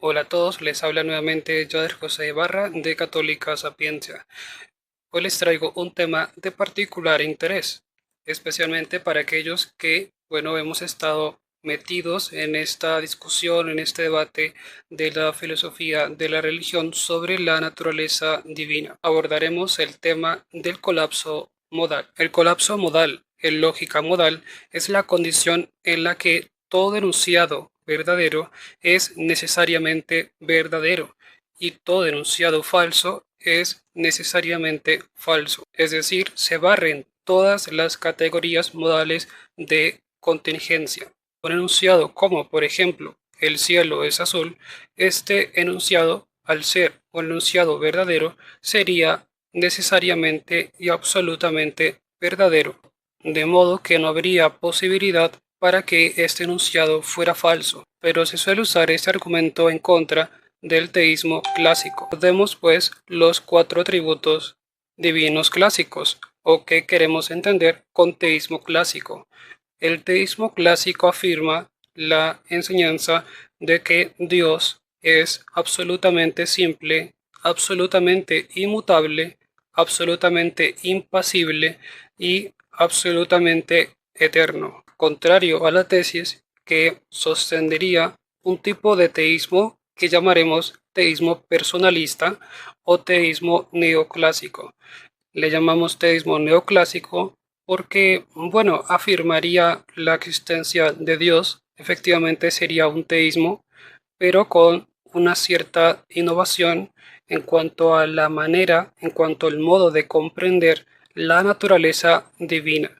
Hola a todos, les habla nuevamente Yader José Ibarra de Católica Sapiencia. Hoy les traigo un tema de particular interés, especialmente para aquellos que, bueno, hemos estado metidos en esta discusión, en este debate de la filosofía de la religión sobre la naturaleza divina. Abordaremos el tema del colapso modal. El colapso modal, en lógica modal, es la condición en la que todo enunciado verdadero es necesariamente verdadero y todo enunciado falso es necesariamente falso. Es decir, se barren todas las categorías modales de contingencia. Un enunciado como, por ejemplo, el cielo es azul, este enunciado, al ser un enunciado verdadero, sería necesariamente y absolutamente verdadero, de modo que no habría posibilidad para que este enunciado fuera falso, pero se suele usar este argumento en contra del teísmo clásico. Recordemos pues los cuatro atributos divinos clásicos, o qué queremos entender con teísmo clásico. El teísmo clásico afirma la enseñanza de que Dios es absolutamente simple, absolutamente inmutable, absolutamente impasible y absolutamente eterno, contrario a la tesis que sostendría un tipo de teísmo que llamaremos teísmo personalista o teísmo neoclásico. Le llamamos teísmo neoclásico porque, bueno, afirmaría la existencia de Dios, efectivamente sería un teísmo, pero con una cierta innovación en cuanto a la manera, en cuanto al modo de comprender la naturaleza divina.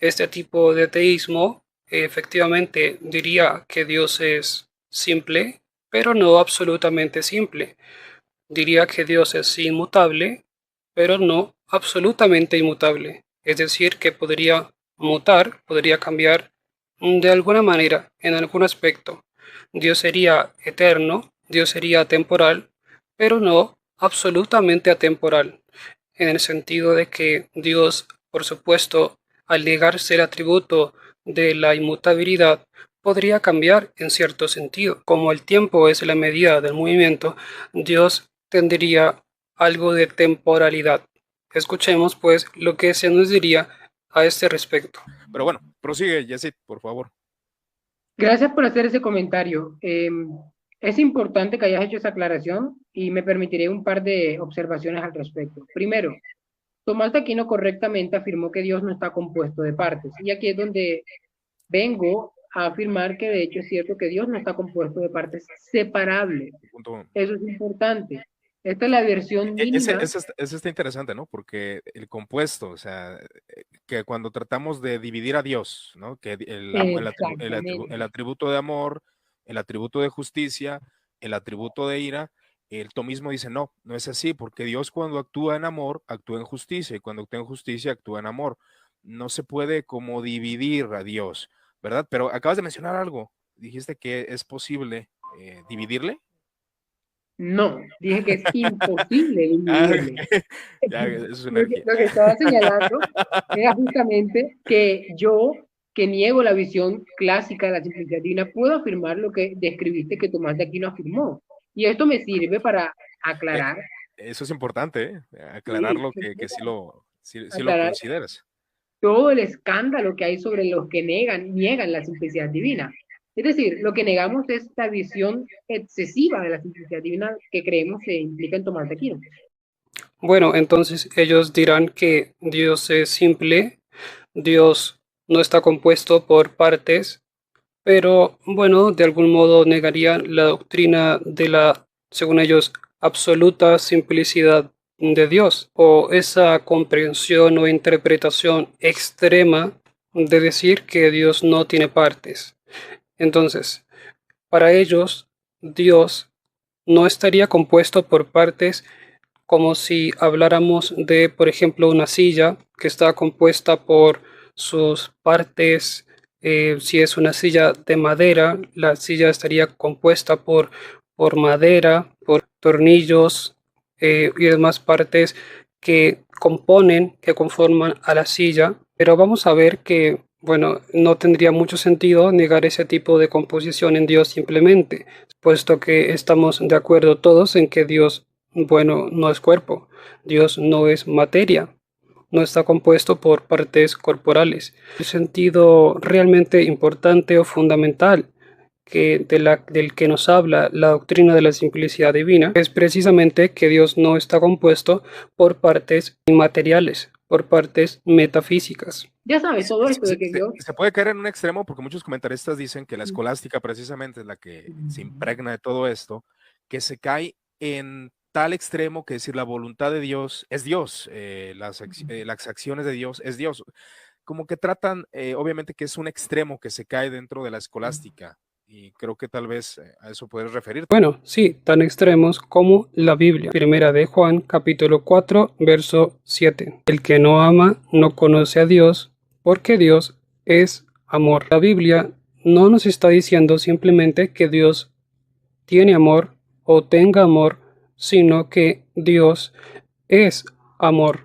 Este tipo de teísmo efectivamente diría que Dios es simple, pero no absolutamente simple. Diría que Dios es inmutable, pero no absolutamente inmutable. Es decir, que podría mutar, podría cambiar de alguna manera, en algún aspecto. Dios sería eterno, Dios sería atemporal, pero no absolutamente atemporal, en el sentido de que Dios, por supuesto, al negarse el atributo de la inmutabilidad, podría cambiar en cierto sentido. Como el tiempo es la medida del movimiento, Dios tendría algo de temporalidad. Escuchemos, pues, lo que se nos diría a este respecto. Pero bueno, prosigue, Yesid, por favor. Gracias por hacer ese comentario. Es importante que hayas hecho esa aclaración y me permitiré un par de observaciones al respecto. Primero, Tomás de Aquino correctamente afirmó que Dios no está compuesto de partes. Y aquí es donde vengo a afirmar que de hecho es cierto que Dios no está compuesto de partes separables. Punto. Eso es importante. Esta es la versión mínima. Ese está interesante, ¿no? Porque el compuesto, o sea, que cuando tratamos de dividir a Dios, ¿no? Que el Exactamente. atributo de amor, el atributo de justicia, el atributo de ira, el tomismo dice, no, no es así, porque Dios cuando actúa en amor, actúa en justicia, y cuando actúa en justicia, actúa en amor. No se puede como dividir a Dios, ¿verdad? Pero acabas de mencionar algo, dijiste que es posible dividirle. No, dije que es imposible Ah, dividirle. ya, eso es Lo que, energía. lo que estaba señalando era justamente que yo, que niego la visión clásica de la simplicidad divina, puedo afirmar lo que describiste que Tomás de Aquino afirmó. Y esto me sirve para Eh, aclarar, Eso es importante, sí, aclararlo que sí lo aclarar consideras. todo el escándalo que hay sobre los que niegan la simplicidad divina. Es decir, lo que negamos es la visión excesiva de la simplicidad divina que creemos se implica en Tomás de Aquino. Bueno, entonces ellos dirán que Dios es simple, Dios no está compuesto por partes, pero bueno, de algún modo negarían la doctrina de la, según ellos, absoluta simplicidad de Dios, o esa comprensión o interpretación extrema de decir que Dios no tiene partes. Entonces, para ellos, Dios no estaría compuesto por partes como si habláramos de, por ejemplo, una silla que está compuesta por sus partes. Si es una silla de madera, la silla estaría compuesta por madera, por tornillos y demás partes que componen, que conforman a la silla. Pero vamos a ver que bueno, no tendría mucho sentido negar ese tipo de composición en Dios simplemente, puesto que estamos de acuerdo todos en que Dios, bueno, no es cuerpo, Dios no es materia, no está compuesto por partes corporales. El sentido realmente importante o fundamental del que nos habla la doctrina de la simplicidad divina es precisamente que Dios no está compuesto por partes inmateriales, por partes metafísicas. Ya sabes, todo esto de que Dios... Se puede caer en un extremo porque muchos comentaristas dicen que la escolástica precisamente es la que se impregna de todo esto, que se cae en tal extremo que decir la voluntad de Dios es Dios, las acciones de Dios es Dios. Como que tratan, obviamente que es un extremo que se cae dentro de la escolástica y creo que tal vez a eso puedes referirte. Bueno, sí, tan extremos como la Biblia. Primera de Juan, capítulo 4, verso 7. El que no ama no conoce a Dios, porque Dios es amor. La Biblia no nos está diciendo simplemente que Dios tiene amor o tenga amor, sino que Dios es amor.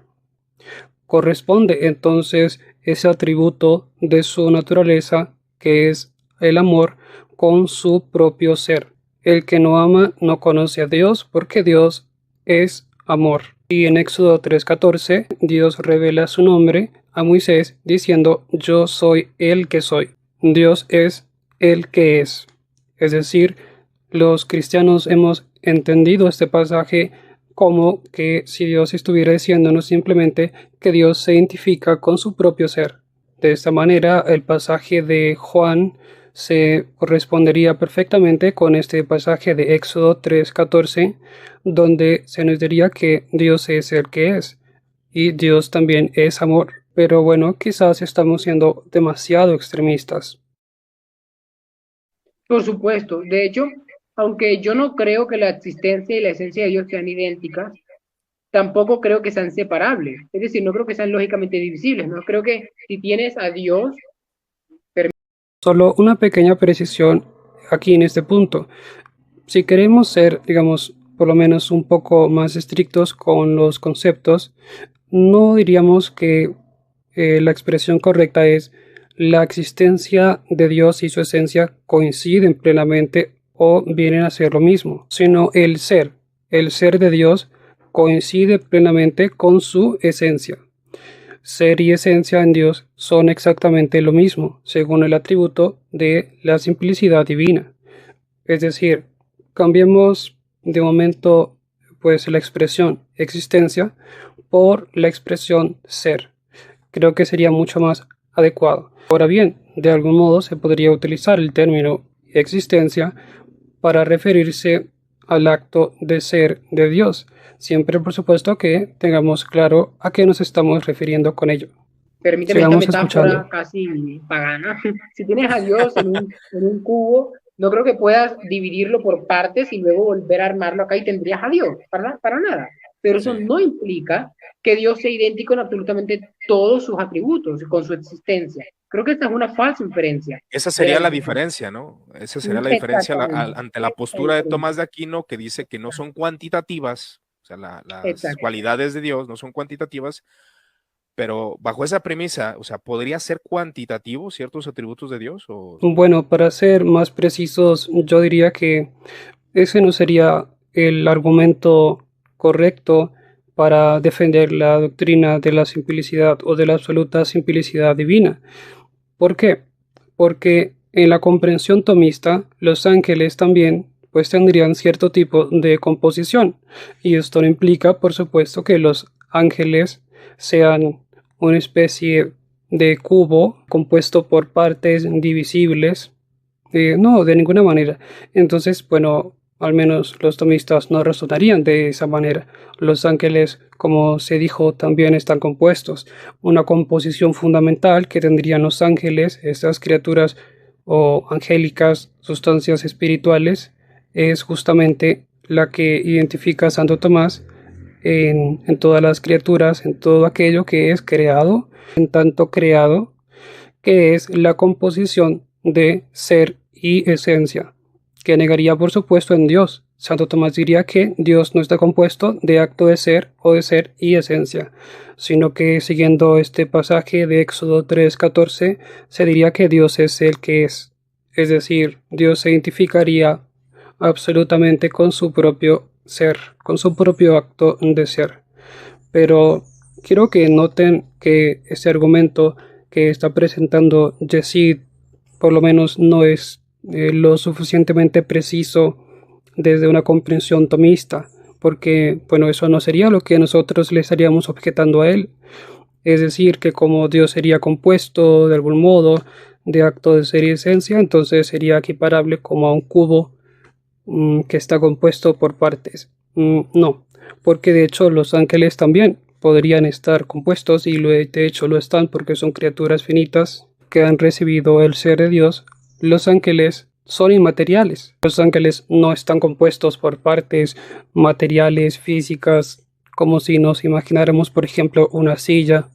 Corresponde entonces ese atributo de su naturaleza, que es el amor, con su propio ser. El que no ama no conoce a Dios, porque Dios es amor. Y en Éxodo 3:14, Dios revela su nombre a Moisés diciendo: yo soy el que soy. Dios es el que es. Es decir, los cristianos hemos entendido este pasaje como que si Dios estuviera diciéndonos simplemente que Dios se identifica con su propio ser. De esta manera, el pasaje de Juan se correspondería perfectamente con este pasaje de Éxodo 3:14, donde se nos diría que Dios es el que es y Dios también es amor. Pero bueno, quizás estamos siendo demasiado extremistas. Por supuesto, de hecho, aunque yo no creo que la existencia y la esencia de Dios sean idénticas, tampoco creo que sean separables. Es decir, no creo que sean lógicamente divisibles, ¿no? Creo que si tienes a Dios, Solo una pequeña precisión aquí en este punto. Si queremos ser, digamos, por lo menos un poco más estrictos con los conceptos, no diríamos que la expresión correcta es la existencia de Dios y su esencia coinciden plenamente o vienen a ser lo mismo, sino el ser de Dios coincide plenamente con su esencia. Ser y esencia en Dios son exactamente lo mismo, según el atributo de la simplicidad divina. Es decir, cambiemos de momento pues la expresión existencia por la expresión ser. Creo que sería mucho más adecuado. Ahora bien, de algún modo se podría utilizar el término existencia para referirse al acto de ser de Dios, siempre por supuesto que tengamos claro a qué nos estamos refiriendo con ello. permíteme esta Sigamos metáfora escuchando. casi pagana. Si tienes a Dios en un cubo, no creo que puedas dividirlo por partes y luego volver a armarlo acá y tendrías a Dios, para nada. Pero eso Sí. no implica que Dios sea idéntico en absolutamente todos sus atributos, con su existencia. Creo que esta es una falsa inferencia Esa de la sería la división. diferencia, ¿no? Esa sería la diferencia Exactamente. ante la Esa es la postura de diferencia. Tomás de Aquino que dice que no son cuantitativas, o sea, las Exacto. cualidades de Dios no son cuantitativas, pero bajo esa premisa, o sea, ¿podría ser cuantitativo ciertos atributos de Dios? O... Bueno, para ser más precisos, yo diría que ese no sería el argumento correcto para defender la doctrina de la simplicidad o de la absoluta simplicidad divina. ¿Por qué? Porque en la comprensión tomista, los ángeles también pues tendrían cierto tipo de composición y esto no implica, por supuesto, que los ángeles sean una especie de cubo compuesto por partes divisibles. No, de ninguna manera. Entonces, bueno, al menos los tomistas no razonarían de esa manera. Los ángeles, como se dijo, también están compuestos. Una composición fundamental que tendrían los ángeles, estas criaturas o angélicas, sustancias espirituales, es justamente la que identifica a Santo Tomás en todas las criaturas, en todo aquello que es creado, en tanto creado, que es la composición de ser y esencia, que negaría por supuesto en Dios, Santo Tomás diría que Dios no está compuesto de acto de ser o de ser y esencia, sino que siguiendo este pasaje de Éxodo 3:14, se diría que Dios es el que es decir, Dios se identificaría absolutamente con su propio ser, con su propio acto de ser. Pero quiero que noten que este argumento que está presentando Yesid por lo menos no es lo suficientemente preciso desde una comprensión tomista, porque bueno, eso no sería lo que nosotros le estaríamos objetando a él. Es decir, que como Dios sería compuesto de algún modo de acto de ser y esencia, entonces sería equiparable como a un cubo que está compuesto por partes. No, porque de hecho los ángeles también podrían estar compuestos y de hecho lo están porque son criaturas finitas que han recibido el ser de Dios. Los ángeles son inmateriales. Los ángeles no están compuestos por partes materiales, físicas, como si nos imagináramos, por ejemplo, una silla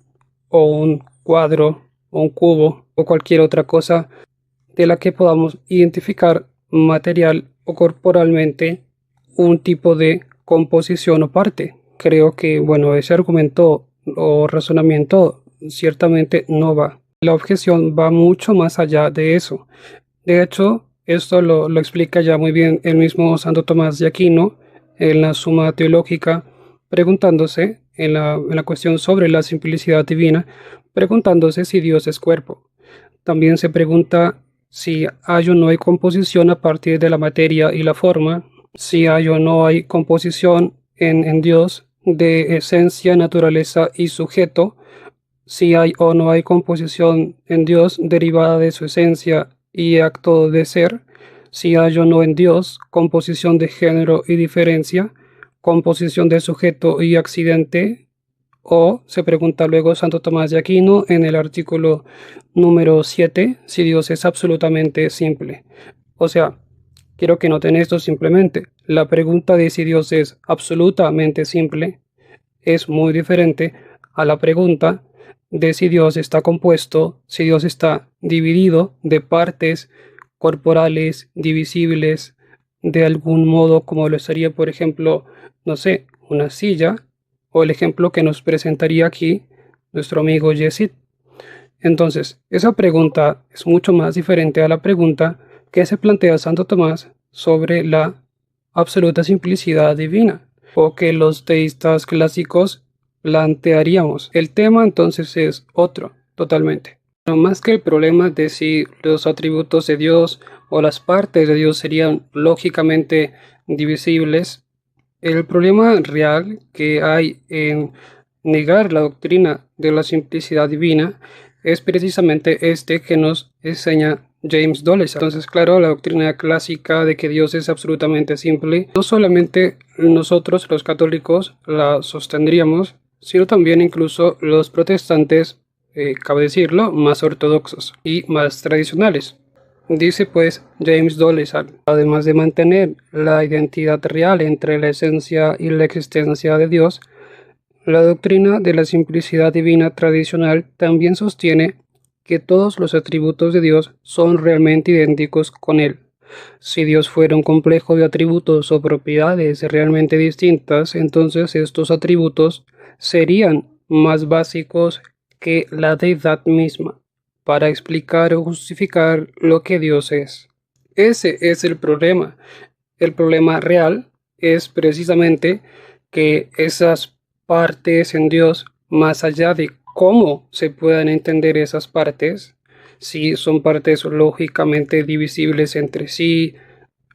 o un cuadro o un cubo o cualquier otra cosa de la que podamos identificar material o corporalmente un tipo de composición o parte. Creo que, bueno, ese argumento o razonamiento ciertamente no va. La objeción va mucho más allá de eso. De hecho, esto lo explica ya muy bien el mismo Santo Tomás de Aquino en la Suma Teológica, preguntándose en la cuestión sobre la simplicidad divina, preguntándose si Dios es cuerpo. También se pregunta si hay o no hay composición a partir de la materia y la forma, si hay o no hay composición en Dios de esencia, naturaleza y sujeto, si hay o no hay composición en Dios derivada de su esencia y acto de ser, si hay o no en Dios composición de género y diferencia, composición de sujeto y accidente, o se pregunta luego Santo Tomás de Aquino en el artículo número 7 si Dios es absolutamente simple. O sea, quiero que noten esto simplemente. La pregunta de si Dios es absolutamente simple es muy diferente a la pregunta de si Dios está compuesto, si Dios está dividido de partes corporales, divisibles, de algún modo como lo sería, por ejemplo, no sé, una silla, o el ejemplo que nos presentaría aquí nuestro amigo Yesid. Entonces, esa pregunta es mucho más diferente a la pregunta que se plantea Santo Tomás sobre la absoluta simplicidad divina, o que los teístas clásicos plantearíamos. El tema entonces es otro, totalmente. No más que el problema de si los atributos de Dios o las partes de Dios serían lógicamente divisibles, el problema real que hay en negar la doctrina de la simplicidad divina es precisamente este que nos enseña James Dolezal. Entonces, claro, la doctrina clásica de que Dios es absolutamente simple, no solamente nosotros los católicos la sostendríamos, sino también incluso los protestantes, cabe decirlo, más ortodoxos y más tradicionales. Dice pues James Dolezal, además de mantener la identidad real entre la esencia y la existencia de Dios, la doctrina de la simplicidad divina tradicional también sostiene que todos los atributos de Dios son realmente idénticos con Él. Si Dios fuera un complejo de atributos o propiedades realmente distintas, entonces estos atributos serían más básicos que la deidad misma para explicar o justificar lo que Dios es. Ese es el problema. El problema real es precisamente que esas partes en Dios, más allá de cómo se puedan entender esas partes, si son partes lógicamente divisibles entre sí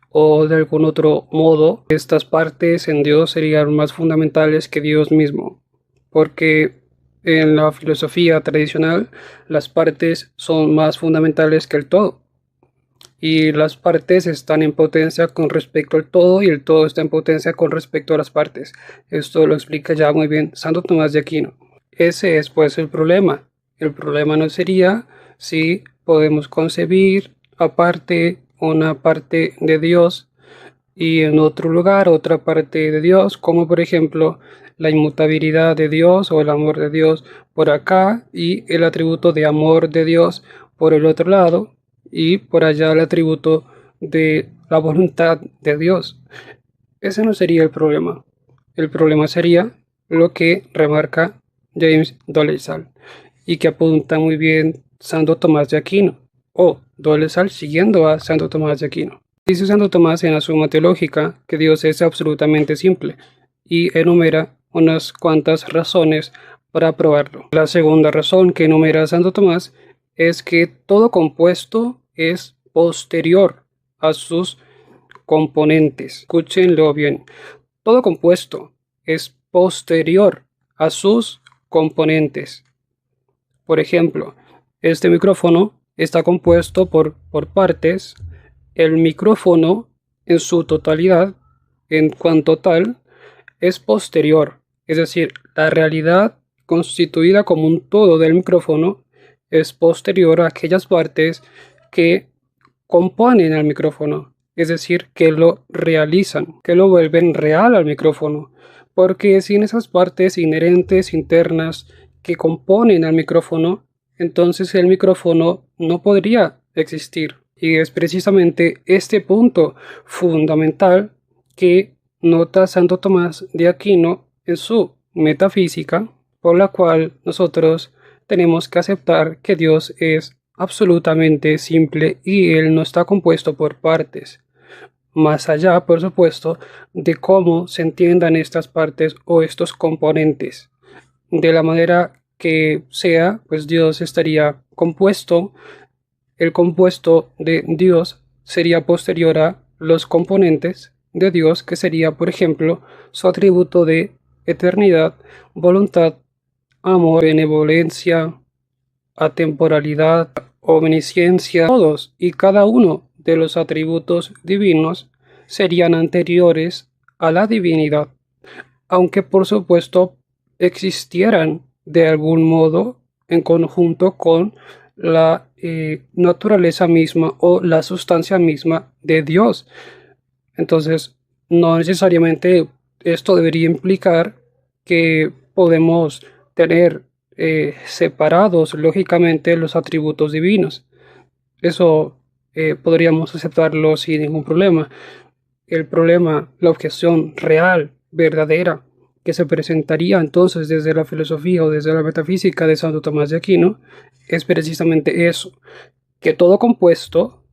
o de algún otro modo, estas partes en Dios serían más fundamentales que Dios mismo, porque en la filosofía tradicional las partes son más fundamentales que el todo. Y las partes están en potencia con respecto al todo y el todo está en potencia con respecto a las partes. Esto lo explica ya muy bien Santo Tomás de Aquino. Ese es pues el problema. El problema no sería si podemos concebir aparte una parte de Dios y en otro lugar otra parte de Dios, como por ejemplo la inmutabilidad de Dios o el amor de Dios por acá y el atributo de amor de Dios por el otro lado y por allá el atributo de la voluntad de Dios. Ese no sería el problema. El problema sería lo que remarca James Dolezal y que apunta muy bien Santo Tomás de Aquino, o Dolezal siguiendo a Santo Tomás de Aquino. Dice Santo Tomás en la Suma Teológica que Dios es absolutamente simple y enumera unas cuantas razones para probarlo. La segunda razón que enumera Santo Tomás es que todo compuesto es posterior a sus componentes. Escúchenlo bien. Todo compuesto es posterior a sus componentes. Por ejemplo, este micrófono está compuesto por partes. El micrófono en su totalidad, en cuanto tal, es posterior. Es decir, la realidad constituida como un todo del micrófono es posterior a aquellas partes que componen al micrófono, es decir, que lo realizan, que lo vuelven real al micrófono, porque sin esas partes inherentes internas que componen al micrófono, entonces el micrófono no podría existir. Y es precisamente este punto fundamental que nota Santo Tomás de Aquino en su metafísica, por la cual nosotros tenemos que aceptar que Dios es absolutamente simple y él no está compuesto por partes. Más allá, por supuesto, de cómo se entiendan estas partes o estos componentes. De la manera que sea, pues Dios estaría compuesto, el compuesto de Dios sería posterior a los componentes de Dios, que sería, por ejemplo, su atributo de eternidad, voluntad, amor, benevolencia, atemporalidad, omnisciencia. Todos y cada uno de los atributos divinos serían anteriores a la divinidad, aunque por supuesto existieran de algún modo en conjunto con la naturaleza misma o la sustancia misma de Dios. Entonces, no necesariamente esto debería implicar que podemos tener separados lógicamente los atributos divinos. Eso podríamos aceptarlo sin ningún problema. El problema, la objeción real, verdadera, que se presentaría entonces desde la filosofía o desde la metafísica de Santo Tomás de Aquino, es precisamente eso, que todo compuesto,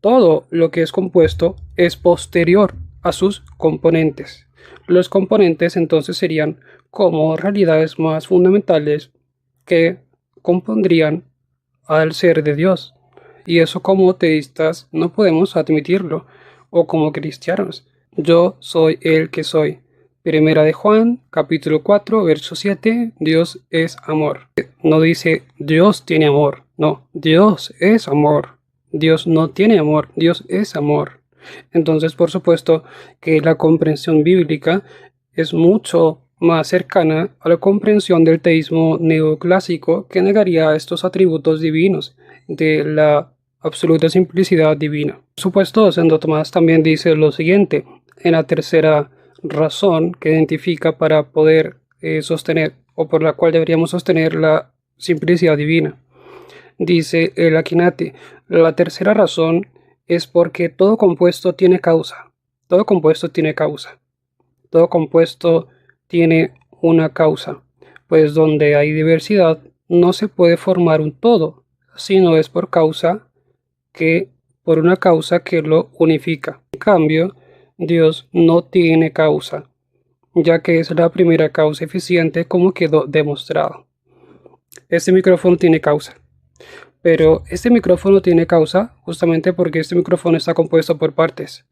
todo lo que es compuesto, es posterior a sus componentes. Los componentes entonces serían como realidades más fundamentales que compondrían al ser de Dios. Y eso como teístas no podemos admitirlo, o como cristianos. Yo soy el que soy. Primera de Juan, capítulo 4, verso 7, Dios es amor. No dice Dios tiene amor, no, Dios es amor. Dios no tiene amor, Dios es amor. Entonces, por supuesto que la comprensión bíblica es mucho más cercana a la comprensión del teísmo neoclásico, que negaría estos atributos divinos de la absoluta simplicidad divina. Por supuesto, Santo Tomás también dice lo siguiente, en la tercera razón que identifica para poder sostener, o por la cual deberíamos sostener la simplicidad divina. Dice el Akinate, la tercera razón es porque todo compuesto tiene causa. Todo compuesto tiene causa. Todo compuesto tiene una causa, pues donde hay diversidad no se puede formar un todo, sino es por una causa que lo unifica. En cambio, Dios no tiene causa, ya que es la primera causa eficiente, como quedó demostrado. Este micrófono tiene causa, pero este micrófono tiene causa justamente porque este micrófono está compuesto por partes.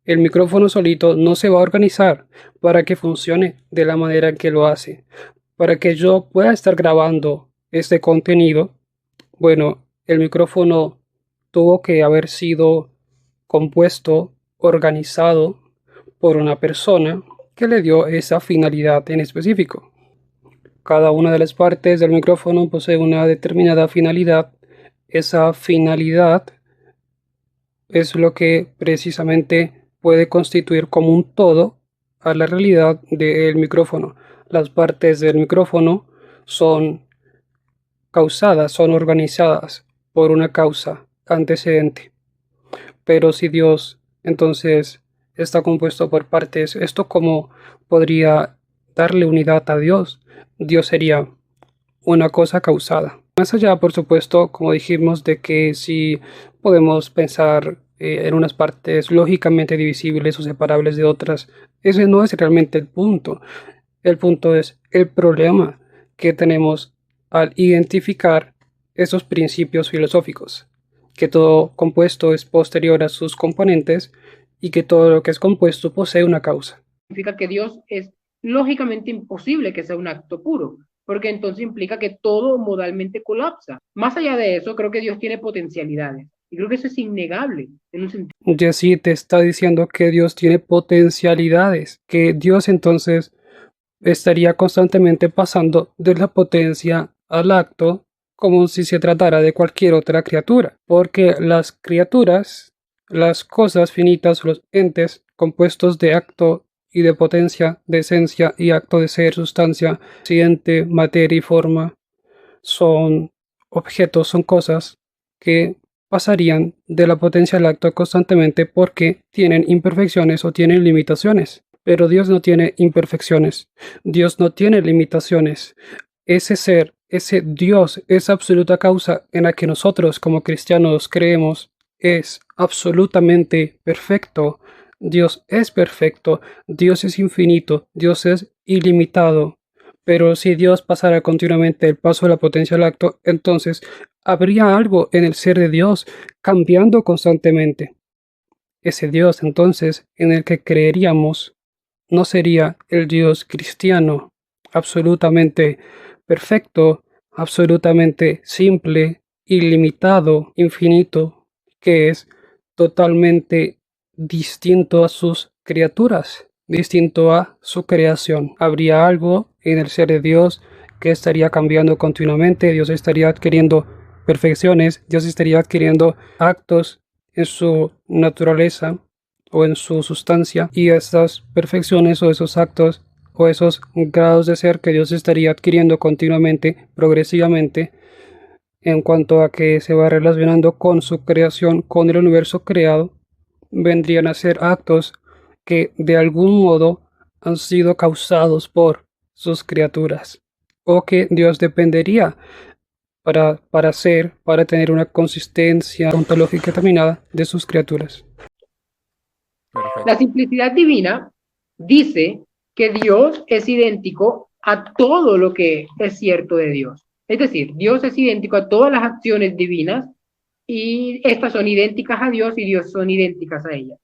El micrófono solito no se va a organizar para que funcione de la manera en que lo hace. Para que yo pueda estar grabando este contenido, bueno, el micrófono tuvo que haber sido compuesto, organizado por una persona que le dio esa finalidad en específico. Cada una de las partes del micrófono posee una determinada finalidad. Esa finalidad es lo que precisamente puede constituir como un todo a la realidad del micrófono. Las partes del micrófono son causadas, son organizadas por una causa antecedente. Pero si Dios entonces está compuesto por partes. ¿Esto cómo podría darle unidad a Dios? Dios sería una cosa causada. Más allá, por supuesto, como dijimos, de que si podemos pensar en unas partes lógicamente divisibles o separables de otras, ese no es realmente el punto. El punto es el problema que tenemos al identificar esos principios filosóficos, que todo compuesto es posterior a sus componentes y que todo lo que es compuesto posee una causa. Significa que Dios es lógicamente imposible que sea un acto puro, porque entonces implica que todo modalmente colapsa. Más allá de eso, creo que Dios tiene potencialidades. Y creo que eso es innegable en un sentido. Jesse te está diciendo que Dios tiene potencialidades, que Dios entonces estaría constantemente pasando de la potencia al acto como si se tratara de cualquier otra criatura, porque las criaturas, las cosas finitas, los entes compuestos de acto y de potencia, de esencia y acto de ser, sustancia, accidente, materia y forma, son objetos, son cosas que pasarían de la potencia al acto constantemente porque tienen imperfecciones o tienen limitaciones. Pero Dios no tiene imperfecciones, Dios no tiene limitaciones. Ese ser, ese Dios, esa absoluta causa en la que nosotros como cristianos creemos es absolutamente perfecto. Dios es perfecto, Dios es infinito, Dios es ilimitado. Pero si Dios pasara continuamente el paso de la potencia al acto, entonces habría algo en el ser de Dios cambiando constantemente. Ese Dios entonces en el que creeríamos no sería el Dios cristiano, absolutamente perfecto, absolutamente simple, ilimitado, infinito, que es totalmente distinto a sus criaturas, distinto a su creación. Habría algo en el ser de Dios que estaría cambiando continuamente, Dios estaría adquiriendo perfecciones, Dios estaría adquiriendo actos en su naturaleza o en su sustancia, y estas perfecciones o esos actos o esos grados de ser que Dios estaría adquiriendo continuamente, progresivamente, en cuanto a que se va relacionando con su creación, con el universo creado, vendrían a ser actos que de algún modo han sido causados por sus criaturas, o que Dios dependería para tener una consistencia ontológica determinada de sus criaturas. La Perfecto. simplicidad divina dice que Dios es idéntico a todo lo que es cierto de Dios. Es decir, Dios es idéntico a todas las acciones divinas y estas son idénticas a Dios y Dios son idénticas a ellas.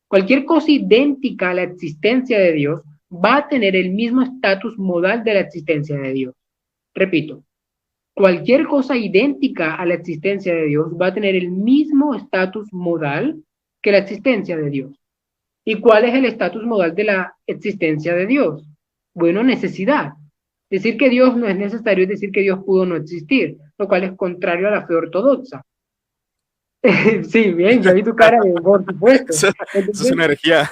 Cualquier cosa idéntica a la existencia de Dios va a tener el mismo estatus modal de la existencia de Dios. Repito, cualquier cosa idéntica a la existencia de Dios va a tener el mismo estatus modal que la existencia de Dios. ¿Y cuál es el estatus modal de la existencia de Dios? Bueno, necesidad. Decir que Dios no es necesario es decir que Dios pudo no existir, lo cual es contrario a la fe ortodoxa. Sí, bien, ya vi tu cara de por supuesto. Eso es energía.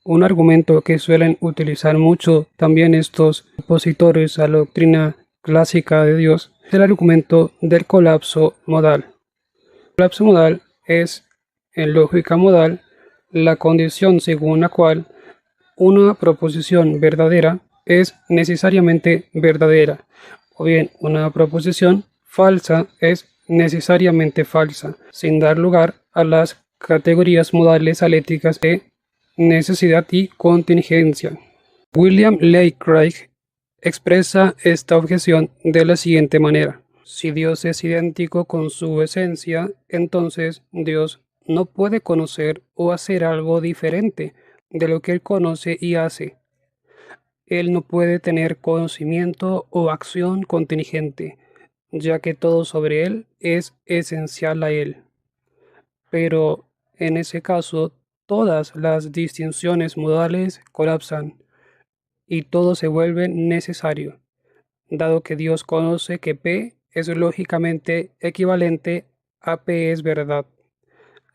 Un argumento que suelen utilizar mucho también estos opositores a la doctrina clásica de Dios es el argumento del colapso modal. El colapso modal es, en lógica modal, la condición según la cual una proposición verdadera es necesariamente verdadera, o bien una proposición falsa es necesariamente falsa, sin dar lugar a las categorías modales aléticas de necesidad y contingencia. William Lane Craig expresa esta objeción de la siguiente manera: si Dios es idéntico con su esencia, entonces Dios no puede conocer o hacer algo diferente de lo que Él conoce y hace. Él no puede tener conocimiento o acción contingente, ya que todo sobre Él es esencial a Él. Pero en ese caso, todas las distinciones modales colapsan y todo se vuelve necesario, dado que Dios conoce que P es lógicamente equivalente a P es verdad.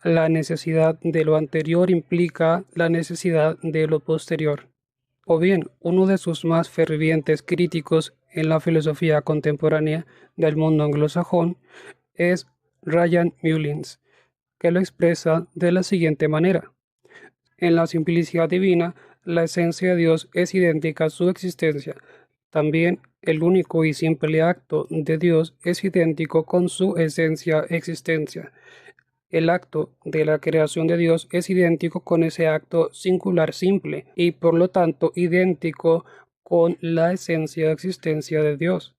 La necesidad de lo anterior implica la necesidad de lo posterior. O bien, uno de sus más fervientes críticos en la filosofía contemporánea del mundo anglosajón es Ryan Mullins, que lo expresa de la siguiente manera: En la simplicidad divina, la esencia de Dios es idéntica a su existencia. También el único y simple acto de Dios es idéntico con su esencia existencia. El acto de la creación de Dios es idéntico con ese acto singular simple y por lo tanto idéntico con la esencia de existencia de Dios.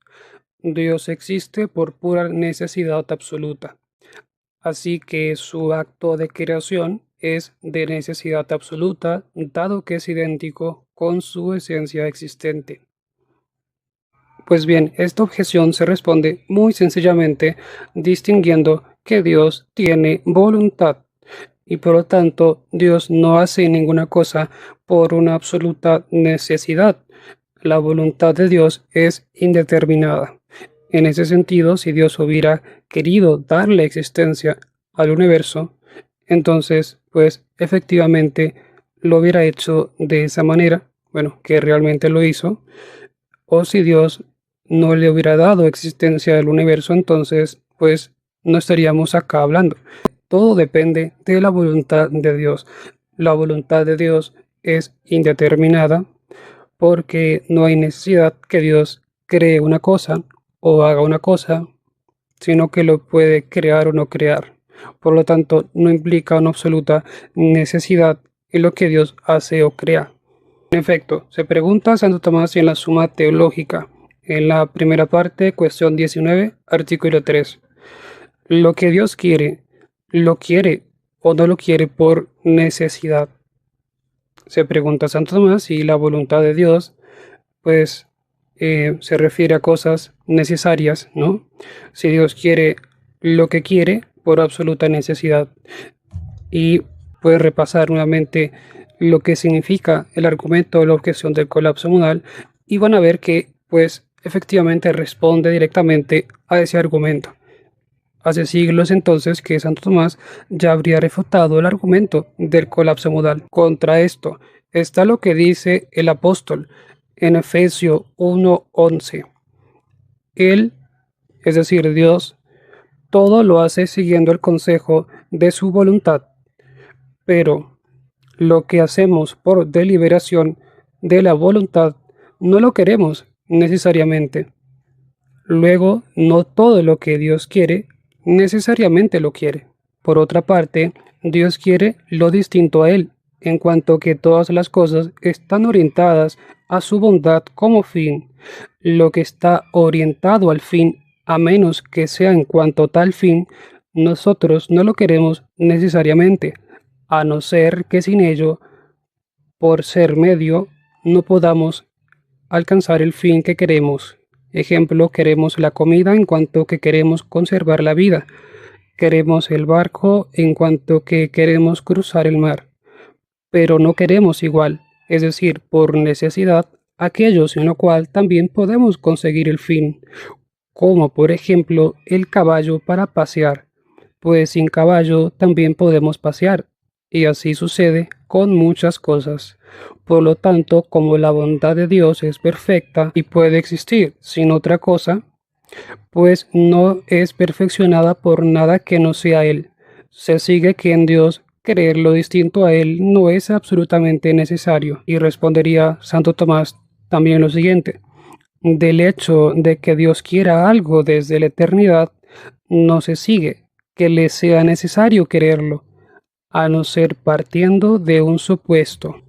Dios existe por pura necesidad absoluta. Así que su acto de creación es de necesidad absoluta, dado que es idéntico con su esencia existente. Pues bien, esta objeción se responde muy sencillamente distinguiendo que Dios tiene voluntad y por lo tanto Dios no hace ninguna cosa por una absoluta necesidad. La voluntad de Dios es indeterminada. En ese sentido, si Dios hubiera querido darle existencia al universo, entonces, pues efectivamente lo hubiera hecho de esa manera, bueno, que realmente lo hizo, o si Dios no le hubiera dado existencia al universo, entonces, pues no estaríamos acá hablando. Todo depende de la voluntad de Dios. La voluntad de Dios es indeterminada porque no hay necesidad que Dios cree una cosa o haga una cosa, sino que lo puede crear o no crear. Por lo tanto, no implica una absoluta necesidad en lo que Dios hace o crea. En efecto, se pregunta Santo Tomás en la Suma Teológica, en la primera parte, cuestión 19, artículo 3. Lo que Dios ¿lo quiere o no lo quiere por necesidad? Se pregunta Santo Tomás si la voluntad de Dios, pues, se refiere a cosas necesarias, ¿no? Si Dios quiere lo que quiere por absoluta necesidad. Y puede repasar nuevamente lo que significa el argumento de la objeción del colapso modal y van a ver que, pues, efectivamente responde directamente a ese argumento. Hace siglos entonces que Santo Tomás ya habría refutado el argumento del colapso modal. Contra esto está lo que dice el apóstol en Efesios 1:11. Él, es decir, Dios, todo lo hace siguiendo el consejo de su voluntad, pero lo que hacemos por deliberación de la voluntad no lo queremos necesariamente. Luego, no todo lo que Dios quiere necesariamente lo quiere. Por otra parte, Dios quiere lo distinto a Él, en cuanto que todas las cosas están orientadas a su bondad como fin. Lo que está orientado al fin, a menos que sea en cuanto tal fin, nosotros no lo queremos necesariamente, a no ser que sin ello, por ser medio, no podamos alcanzar el fin que queremos. Ejemplo, queremos la comida en cuanto que queremos conservar la vida. Queremos el barco en cuanto que queremos cruzar el mar. Pero no queremos igual, es decir, por necesidad, aquello sin lo cual también podemos conseguir el fin, como por ejemplo el caballo para pasear, pues sin caballo también podemos pasear, y así sucede con muchas cosas. Por lo tanto, como la bondad de Dios es perfecta y puede existir sin otra cosa, pues no es perfeccionada por nada que no sea Él. Se sigue que en Dios creer lo distinto a Él no es absolutamente necesario. Y respondería Santo Tomás también lo siguiente: del hecho de que Dios quiera algo desde la eternidad, no se sigue que le sea necesario quererlo, a no ser partiendo de un supuesto.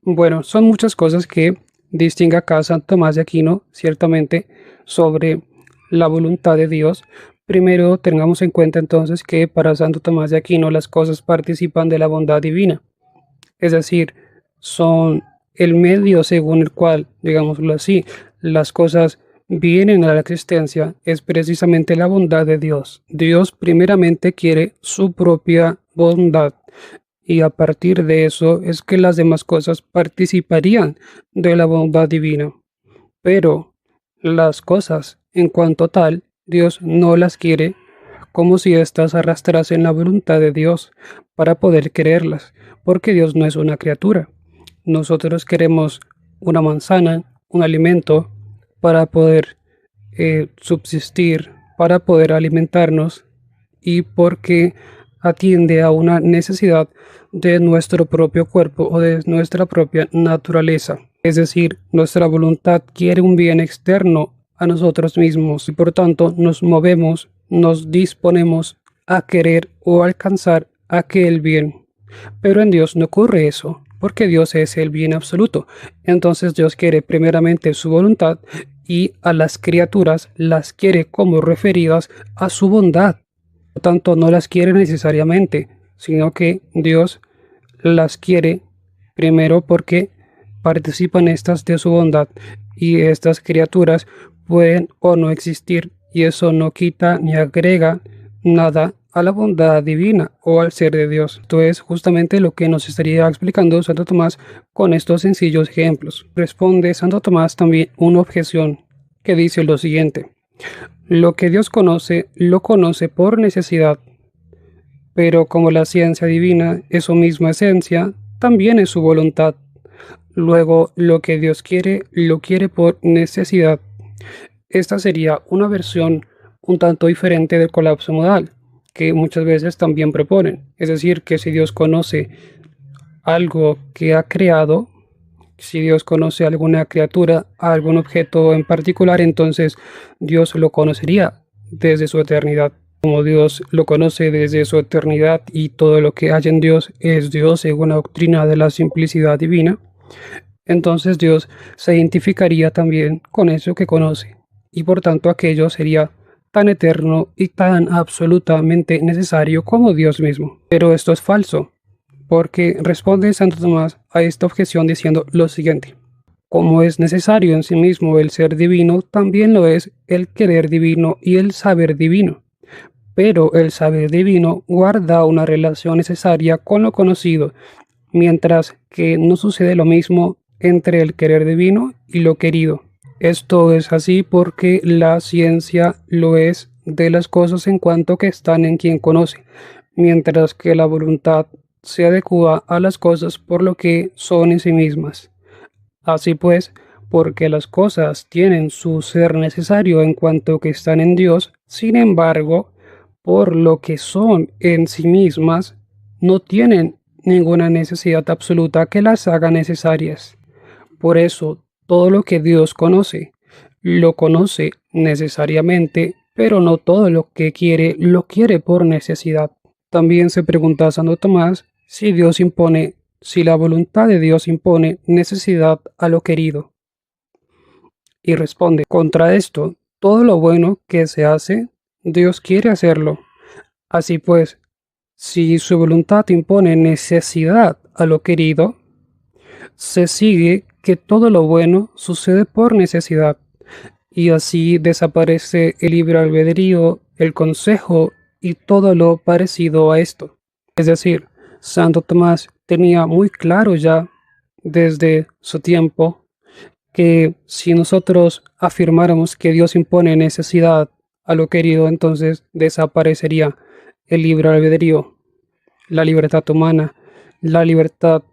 Bueno, son muchas cosas que distingue acá Santo Tomás de Aquino, ciertamente, sobre la voluntad de Dios. Primero, tengamos en cuenta entonces que para Santo Tomás de Aquino las cosas participan de la bondad divina, es decir, son el medio según el cual, digámoslo así, las cosas vienen a la existencia, es precisamente la bondad de Dios. Dios primeramente quiere su propia bondad y a partir de eso es que las demás cosas participarían de la bondad divina. Pero las cosas, en cuanto tal, Dios no las quiere como si éstas arrastrasen la voluntad de Dios para poder quererlas, porque Dios no es una criatura. Nosotros queremos una manzana, un alimento, para poder subsistir, para poder alimentarnos y porque atiende a una necesidad de nuestro propio cuerpo o de nuestra propia naturaleza. Es decir, nuestra voluntad quiere un bien externo a nosotros mismos y por tanto nos movemos, nos disponemos a querer o alcanzar aquel bien. Pero en Dios no ocurre eso, porque Dios es el bien absoluto. Entonces Dios quiere primeramente su voluntad y a las criaturas las quiere como referidas a su bondad. Por tanto, no las quiere necesariamente, sino que Dios las quiere primero porque participan estas de su bondad y estas criaturas pueden o no existir y eso no quita ni agrega nada a la bondad divina o al ser de Dios. Esto es justamente lo que nos estaría explicando Santo Tomás con estos sencillos ejemplos. Responde Santo Tomás también una objeción que dice lo siguiente: lo que Dios conoce, lo conoce por necesidad, pero como la ciencia divina es su misma esencia, también es su voluntad. Luego, lo que Dios quiere, lo quiere por necesidad. Esta sería una versión un tanto diferente del colapso modal, que muchas veces también proponen. Es decir, que si Dios conoce algo que ha creado, si Dios conoce a alguna criatura, a algún objeto en particular, entonces Dios lo conocería desde su eternidad. Como Dios lo conoce desde su eternidad y todo lo que hay en Dios es Dios según la doctrina de la simplicidad divina, entonces Dios se identificaría también con eso que conoce y por tanto aquello sería tan eterno y tan absolutamente necesario como Dios mismo. Pero esto es falso, porque responde Santo Tomás a esta objeción diciendo lo siguiente: como es necesario en sí mismo el ser divino, también lo es el querer divino y el saber divino. Pero el saber divino guarda una relación necesaria con lo conocido, mientras que no sucede lo mismo entre el querer divino y lo querido. Esto es así porque la ciencia lo es de las cosas en cuanto que están en quien conoce, mientras que la voluntad se adecua a las cosas por lo que son en sí mismas. Así pues, porque las cosas tienen su ser necesario en cuanto que están en Dios, sin embargo, por lo que son en sí mismas, no tienen ninguna necesidad absoluta que las haga necesarias. Por eso, todo lo que Dios conoce, lo conoce necesariamente, pero no todo lo que quiere, lo quiere por necesidad. También se pregunta a Santo Tomás si la voluntad de Dios impone necesidad a lo querido. Y responde: contra esto, todo lo bueno que se hace, Dios quiere hacerlo. Así pues, si su voluntad impone necesidad a lo querido, se sigue que todo lo bueno sucede por necesidad, y así desaparece el libre albedrío, el consejo y todo lo parecido a esto. Es decir, Santo Tomás tenía muy claro ya desde su tiempo que si nosotros afirmáramos que Dios impone necesidad a lo querido, entonces desaparecería el libre albedrío, la libertad humana, la libertad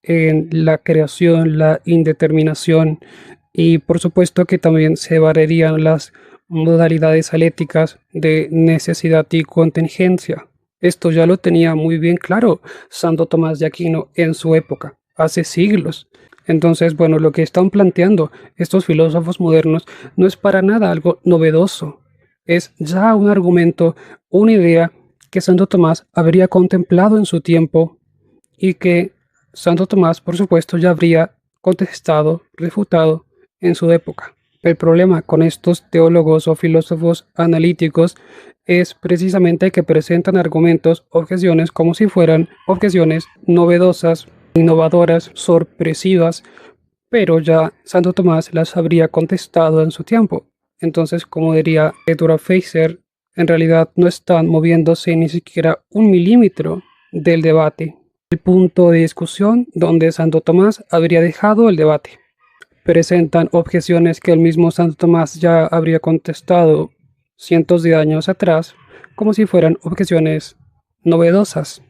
en la creación, la indeterminación y por supuesto que también se barrerían las modalidades aléticas de necesidad y contingencia. Esto ya lo tenía muy bien claro Santo Tomás de Aquino en su época, hace siglos. Entonces, bueno, lo que están planteando estos filósofos modernos no es para nada algo novedoso. Es ya un argumento, una idea que Santo Tomás habría contemplado en su tiempo y que Santo Tomás, por supuesto, ya habría contestado, refutado en su época. El problema con estos teólogos o filósofos analíticos es precisamente que presentan argumentos, objeciones, como si fueran objeciones novedosas, innovadoras, sorpresivas, pero ya Santo Tomás las habría contestado en su tiempo. Entonces, como diría Edward Fraser, en realidad no están moviéndose ni siquiera un milímetro del debate, el punto de discusión donde Santo Tomás habría dejado el debate. Presentan objeciones que el mismo Santo Tomás ya habría contestado cientos de años atrás, como si fueran objeciones novedosas.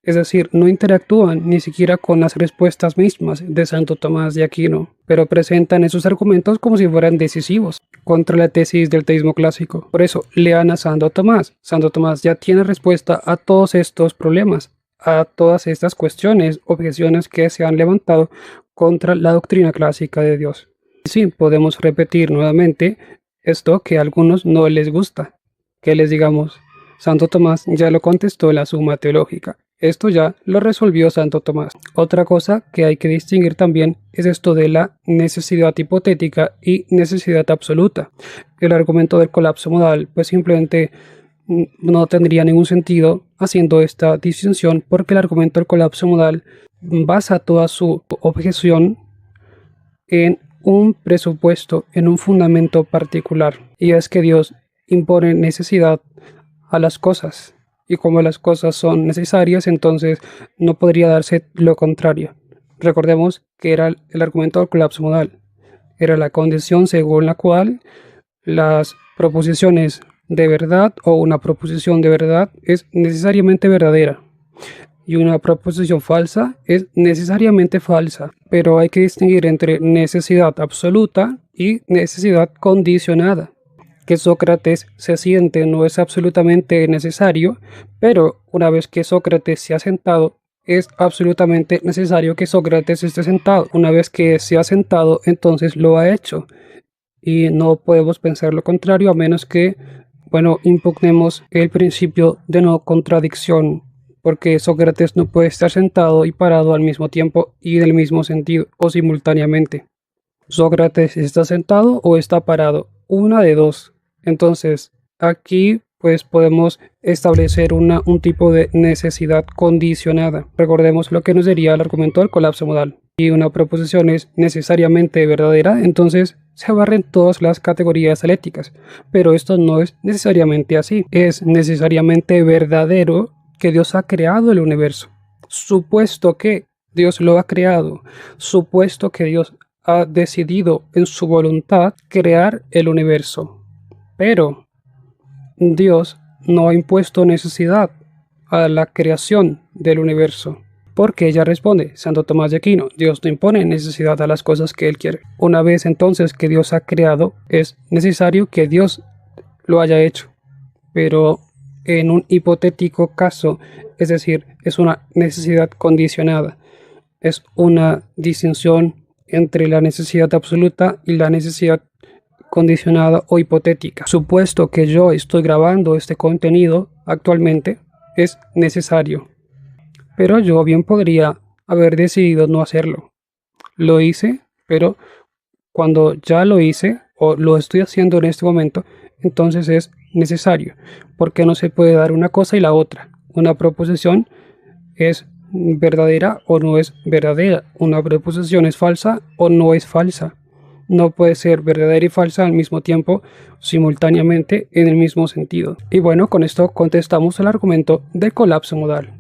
Es decir, no interactúan ni siquiera con las respuestas mismas de Santo Tomás de Aquino, pero presentan esos argumentos como si fueran decisivos contra la tesis del teísmo clásico. Por eso, lean a Santo Tomás. Santo Tomás ya tiene respuesta a todos estos problemas, a todas estas cuestiones, objeciones que se han levantado contra la doctrina clásica de Dios. Y sí, podemos repetir nuevamente esto que a algunos no les gusta, que les digamos, Santo Tomás ya lo contestó en la Suma Teológica. Esto ya lo resolvió Santo Tomás. Otra cosa que hay que distinguir también es esto de la necesidad hipotética y necesidad absoluta. El argumento del colapso modal pues simplemente no tendría ningún sentido haciendo esta distinción, porque el argumento del colapso modal basa toda su objeción en un presupuesto, en un fundamento particular, y es que Dios impone necesidad a las cosas, y como las cosas son necesarias, entonces no podría darse lo contrario. Recordemos que era el argumento del colapso modal, era la condición según la cual las proposiciones de verdad o una proposición de verdad es necesariamente verdadera y una proposición falsa es necesariamente falsa, pero hay que distinguir entre necesidad absoluta y necesidad condicionada. Que Sócrates se siente no es absolutamente necesario, pero una vez que Sócrates se ha sentado, es absolutamente necesario que Sócrates esté sentado. Una vez que se ha sentado, entonces lo ha hecho. Y no podemos pensar lo contrario a menos que, impugnemos el principio de no contradicción, porque Sócrates no puede estar sentado y parado al mismo tiempo y del mismo sentido o simultáneamente. Sócrates está sentado o está parado, una de dos. Entonces, aquí pues podemos establecer un tipo de necesidad condicionada. Recordemos lo que nos diría el argumento del colapso modal. Y una proposición es necesariamente verdadera, entonces se barren todas las categorías dialécticas. Pero esto no es necesariamente así. Es necesariamente verdadero que Dios ha creado el universo. Supuesto que Dios lo ha creado, supuesto que Dios ha decidido en su voluntad crear el universo. Pero Dios no ha impuesto necesidad a la creación del universo, porque ella responde, Santo Tomás de Aquino, Dios no impone necesidad a las cosas que Él quiere. Una vez entonces que Dios ha creado, es necesario que Dios lo haya hecho, pero en un hipotético caso, es decir, es una necesidad condicionada, es una distinción entre la necesidad absoluta y la necesidad condicionada o hipotética. Supuesto que yo estoy grabando este contenido actualmente, es necesario. Pero yo bien podría haber decidido no hacerlo. Lo hice, pero cuando ya lo hice o lo estoy haciendo en este momento, entonces es necesario, porque no se puede dar una cosa y la otra. Una proposición es verdadera o no es verdadera. Una proposición es falsa o no es falsa. No puede ser verdadera y falsa al mismo tiempo, simultáneamente, en el mismo sentido. Y bueno, con esto contestamos el argumento del colapso modal.